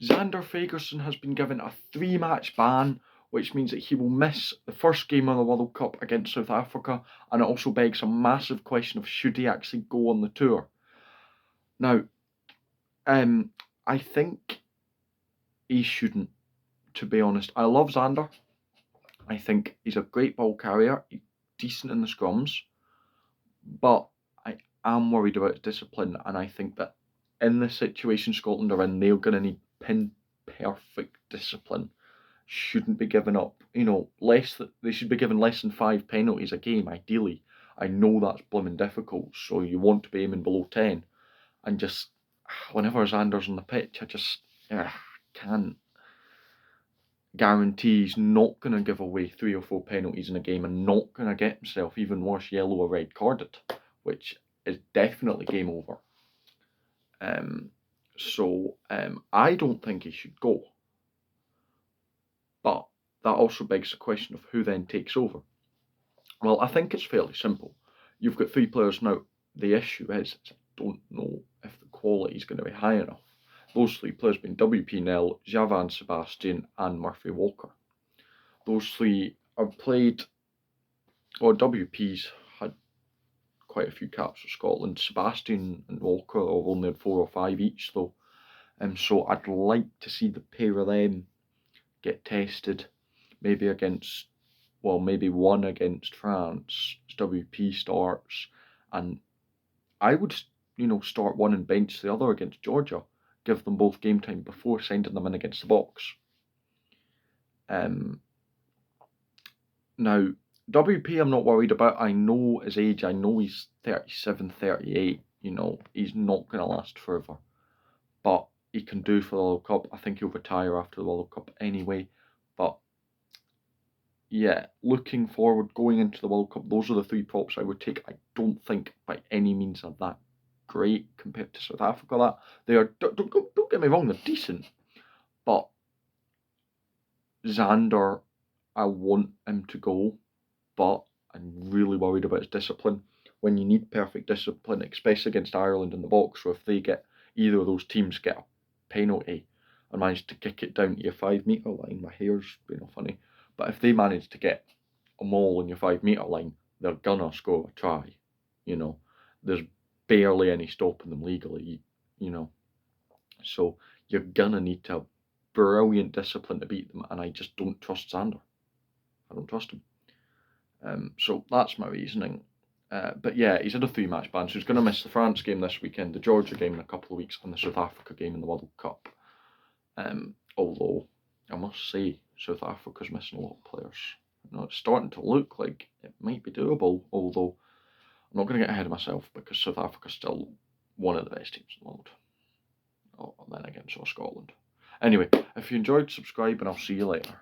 Xander Fargerson has been given a 3-match ban, which means that he will miss the first game of the World Cup against South Africa, and it also begs a massive question of should he actually go on the tour. Now, I think he shouldn't, to be honest. I love Xander. I think he's a great ball carrier, he's decent in the scrums, but I am worried about his discipline, and I think that in the situation Scotland are in, they're going to need pin-perfect discipline. Shouldn't be given up. They should be given less than 5 penalties a game, ideally. I know that's blooming difficult, so you want to be aiming below 10. And just, whenever Xander's on the pitch, I just can't guarantee he's not going to give away 3 or 4 penalties in a game and not going to get himself even worse yellow or red carded, which is definitely game over. So I don't think he should go. But that also begs the question of who then takes over. Well, I think it's fairly simple. You've got 3 players now. The issue is I don't know if the quality is going to be high enough. Those 3 players being WP Nel, Javan Sebastian and Murphy Walker. Those 3 have played, or WP's had quite a few caps for Scotland. Sebastian and Walker have only had 4 or 5 each though. So I'd like to see the pair of them get tested, maybe one against France. WP starts, and I would, start one and bench the other against Georgia. Give them both game time before sending them in against the box. Now, WP I'm not worried about. I know his age. I know he's 37, 38. He's not going to last forever. But he can do for the World Cup. I think he'll retire after the World Cup anyway. But yeah, looking forward, going into the World Cup, those are the 3 props I would take. I don't think by any means are that great compared to South Africa. That they are. Don't get me wrong, they're decent. But Xander, I want him to go, but I'm really worried about his discipline. When you need perfect discipline, especially against Ireland in the box, or if they get either of those teams get a penalty and manage to kick it down to your 5 metre line, my hair's being funny, but if they manage to get a maul on your 5 metre line, they're gonna score a try. There's barely any stopping them legally. So you're gonna need to have brilliant discipline to beat them, and I just don't trust Xander. I don't trust him. So that's my reasoning. But yeah, he's had a 3-match ban, so he's going to miss the France game this weekend, the Georgia game in a couple of weeks, and the South Africa game in the World Cup. Although, I must say, South Africa's missing a lot of players. It's starting to look like it might be doable, although I'm not going to get ahead of myself because South Africa's still one of the best teams in the world. Oh, and then again, so Scotland. Anyway, if you enjoyed, subscribe, and I'll see you later.